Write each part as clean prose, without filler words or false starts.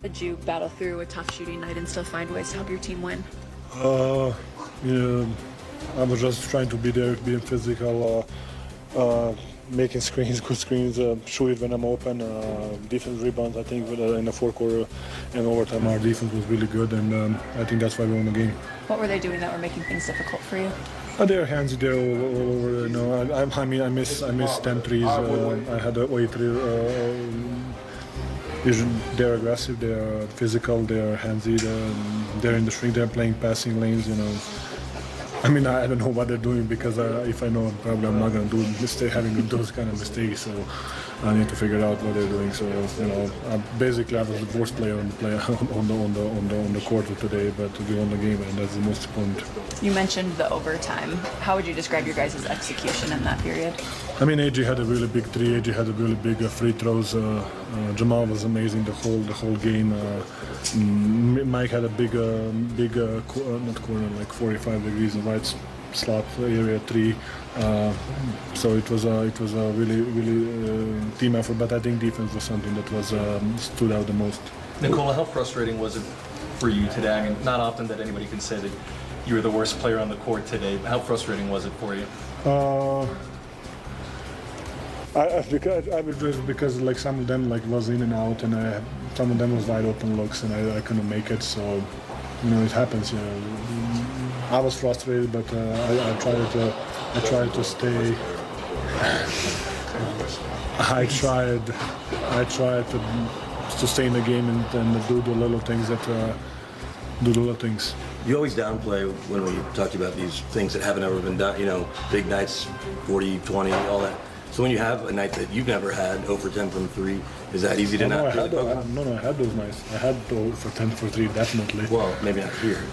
Did you battle through a tough shooting night and still find ways to help your team win? Yeah, I was just trying to be there, being physical, making screens, good screens, shoot it when I'm open. Defense rebounds, I think, in the fourth quarter and overtime, our defense was really good, and I think that's why we won the game. What were they doing that were making things difficult for you? They're handsy, they're all over. You know, I miss 10 threes. I had 8 they're aggressive, they're physical, they're handsy, they're in the string, they're playing passing lanes, you know. I mean, I don't know what they're doing because if I know, probably I'm not going to do having those kind of mistakes. So I need to figure out what they're doing. So you know, basically I was the worst player on the court today, but we won the game, and that's the most important. You mentioned the overtime. How would you describe your guys' execution in that period? I mean, AJ had a really big three. AJ had a really big free throws. Jamal was amazing the whole game. Mike had a big not corner, like 45 degrees in right slot area three. So it was a really team effort. But I think defense was something that was stood out the most. Nikola, how frustrating was it for you today? I mean, not often that anybody can say that you were the worst player on the court today. How frustrating was it for you? I was just because like some of them like was in and out, and some of them was wide open looks, and I couldn't make it. So you know, it happens. You know, I was frustrated, but I tried to stay. I tried to stay in the game and do the little things You always downplay when we talk about these things that haven't ever been done, you know, big nights, 40, 20, all that. So when you have a night that you've never had, 0 for 10 from 3, is that easy to not really focus? No, I had those nights. I had 0 for 10 for 3, definitely. Well, maybe not here.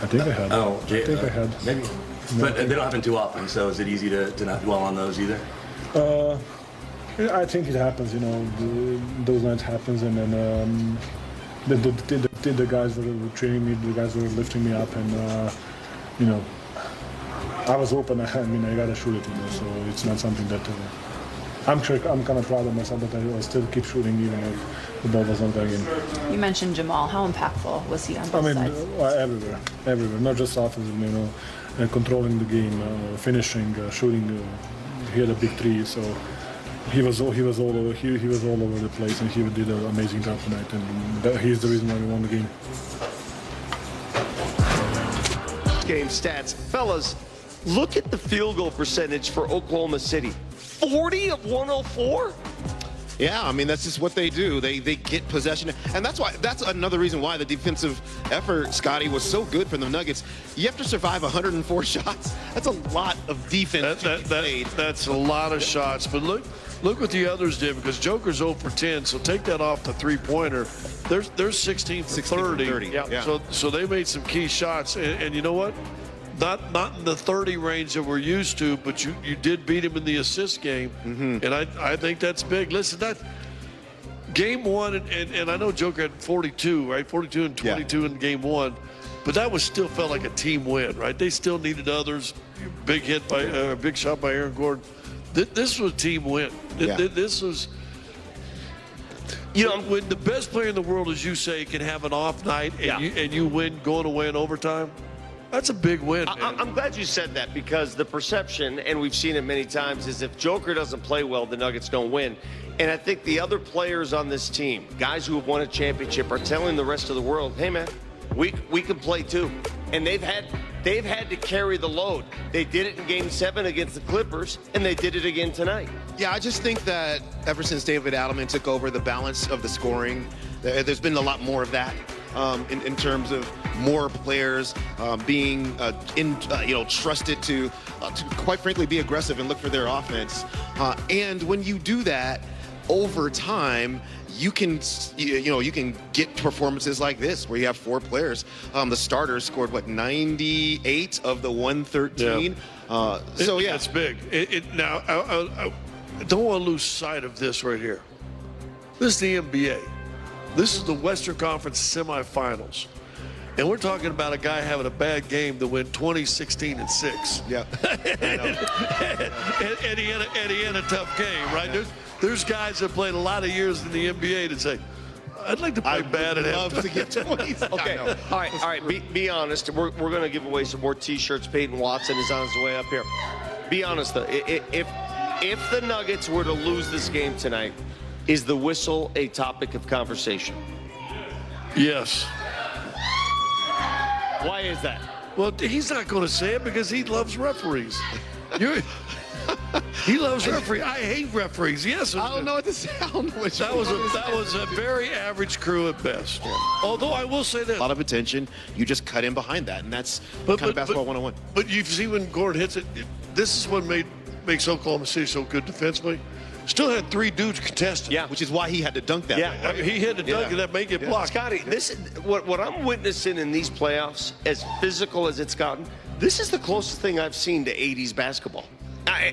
I think I had. I had. Maybe. But they don't happen too often, so is it easy to not dwell on those either? I think it happens, you know, those nights happens, and then the guys were training me, the guys were lifting me up, and you know, I was open. I mean, I gotta shoot it, you know, so it's not something that I'm kind of proud of myself, but I still keep shooting even if the ball was not going in. You mentioned Jamal. How impactful was he on both sides? Everywhere, not just offensively, you know, controlling the game, finishing, shooting. He had a big three, so he was all over. He was all over the place, and he did an amazing job tonight, and he's the reason why we won the game. Game stats, fellas. Look at the field goal percentage for Oklahoma City. 40 of 104? Yeah, I mean, that's just what they do. They get possession. And that's another reason why the defensive effort, Scotty, was so good for the Nuggets. You have to survive 104 shots. That's a lot of defense. That's a lot of shots. But look what the others did, because Joker's 0 for 10, so take that off the three-pointer. They're 16 for 30. Yeah. So they made some key shots. And you know what? Not in the 30 range that we're used to, but you did beat him in the assist game, and I think that's big. Listen, that game one, and I know Joker had 42, right? 42 and 22 in game one, but that was still felt like a team win, right? They still needed others. Big hit by big shot by Aaron Gordon. This was a team win. This was. You know, when the best player in the world, as you say, can have an off night and you win going away in overtime. That's a big win, man. I'm glad you said that, because the perception, and we've seen it many times, is if Joker doesn't play well, the Nuggets don't win. And I think the other players on this team, guys who have won a championship, are telling the rest of the world, hey, man, we can play too. And they've had to carry the load. They did it in Game 7 against the Clippers, and they did it again tonight. Yeah, I just think that ever since David Adelman took over the balance of the scoring, there's been a lot more of that. In terms of more players being trusted to quite frankly be aggressive and look for their offense, and when you do that over time, you can get performances like this where you have 4 players. The starters scored 98 of the 113. That's big. Now I don't want to lose sight of this right here. This is the NBA. This is the Western Conference semifinals. And we're talking about a guy having a bad game to win 20, 16, and 6. Yeah. I know. and he had a tough game, right? Yeah. There's guys that played a lot of years in the NBA that say, I'd like to play bad at love to get 20s. Okay. All right. Be honest. We're going to give away some more T-shirts. Peyton Watson is on his way up here. Be honest though. If the Nuggets were to lose this game tonight, is the whistle a topic of conversation? Yes. Why is that? Well, he's not going to say it because he loves referees. He loves referees. I hate referees. Yes. I don't know what to say. I don't know what That was a very average crew at best. Yeah. Although I will say this. A lot of attention. You just cut in behind that, and that's kind of basketball 101. But you see when Gordon hits it, this is what makes Oklahoma City so good defensively. Still had 3 dudes contesting. Yeah, which is why he had to dunk that. Yeah, I mean, he had to dunk and that may get blocked. Scotty, what I'm witnessing in these playoffs, as physical as it's gotten, this is the closest thing I've seen to 80s basketball.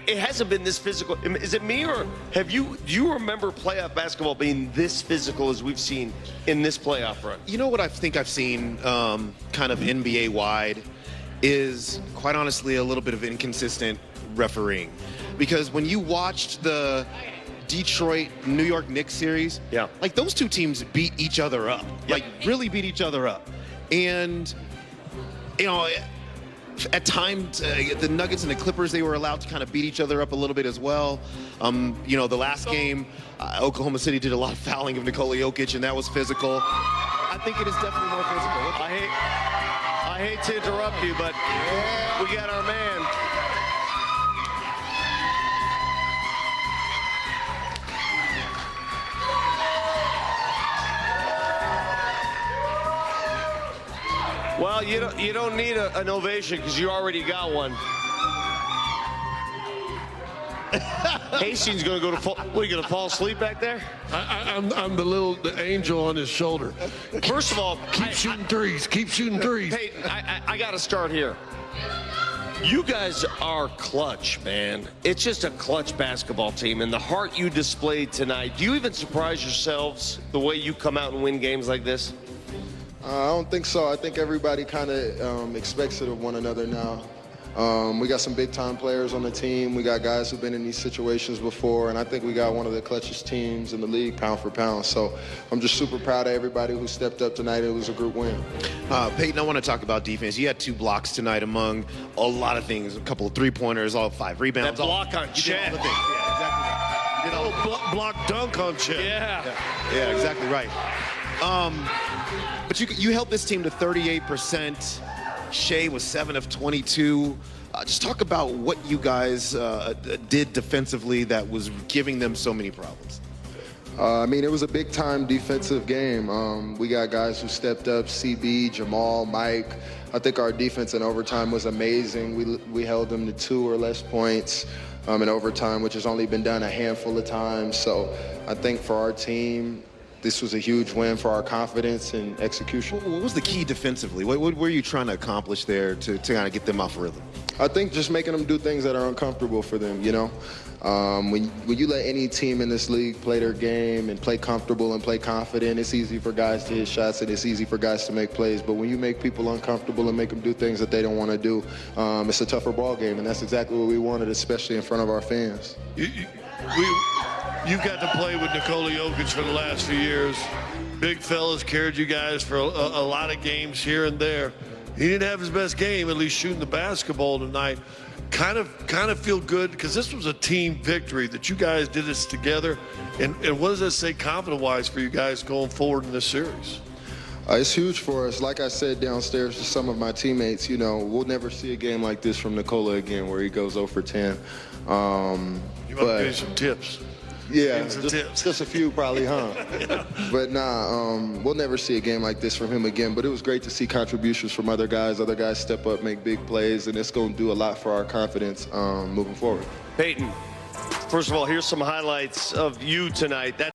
It hasn't been this physical. Is it me, or do you remember playoff basketball being this physical as we've seen in this playoff run? You know what I think I've seen kind of NBA-wide is, quite honestly, a little bit of inconsistent refereeing. Because when you watched the Detroit-New York Knicks series, like those two teams beat each other up, like really beat each other up. And, you know, at times, the Nuggets and the Clippers, they were allowed to kind of beat each other up a little bit as well. You know, the last game, Oklahoma City did a lot of fouling of Nikola Jokic, and that was physical. I think it is definitely more physical. I hate to interrupt you, but we got our man. Well, you don't need an ovation because you already got one. Hastings going to go to fall. What, are you going to fall asleep back there? I'm the angel on his shoulder. First of all, keep shooting threes. Keep shooting threes. Peyton, I got to start here. You guys are clutch, man. It's just a clutch basketball team, and the heart you displayed tonight. Do you even surprise yourselves the way you come out and win games like this? I don't think so. I think everybody kind of expects it of one another now. We got some big-time players on the team. We got guys who've been in these situations before, and I think we got one of the clutchest teams in the league, pound for pound. So I'm just super proud of everybody who stepped up tonight. It was a group win. Peyton, I want to talk about defense. You had 2 blocks tonight among a lot of things, a couple of three-pointers, all 5 rebounds. That block on Chet. Yeah, exactly right. You did all the block dunk on Chet. Yeah, exactly right. But you helped this team to 38%. Shea was 7 of 22. Just talk about what you guys did defensively that was giving them so many problems. I mean, it was a big-time defensive game. We got guys who stepped up, CB, Jamal, Mike. I think our defense in overtime was amazing. We held them to 2 or less points in overtime, which has only been done a handful of times. So I think for our team, this was a huge win for our confidence and execution. What was the key defensively? What were you trying to accomplish there to kind of get them off rhythm? I think just making them do things that are uncomfortable for them, you know? When you let any team in this league play their game and play comfortable and play confident, it's easy for guys to hit shots and it's easy for guys to make plays. But when you make people uncomfortable and make them do things that they don't want to do, it's a tougher ball game, and that's exactly what we wanted, especially in front of our fans. You got to play with Nikola Jokic for the last few years. Big fellas carried you guys for a lot of games here and there. He didn't have his best game, at least shooting the basketball tonight. Kind of feel good because this was a team victory that you guys did this together. And what does that say confidence-wise for you guys going forward in this series? It's huge for us. Like I said downstairs to some of my teammates, you know, we'll never see a game like this from Nikola again where he goes 0 for 10. You might give me some tips. Yeah, just a few probably, huh? Yeah. But nah, we'll never see a game like this from him again. But it was great to see contributions from other guys. Other guys step up, make big plays, and it's going to do a lot for our confidence moving forward. Peyton, first of all, here's some highlights of you tonight.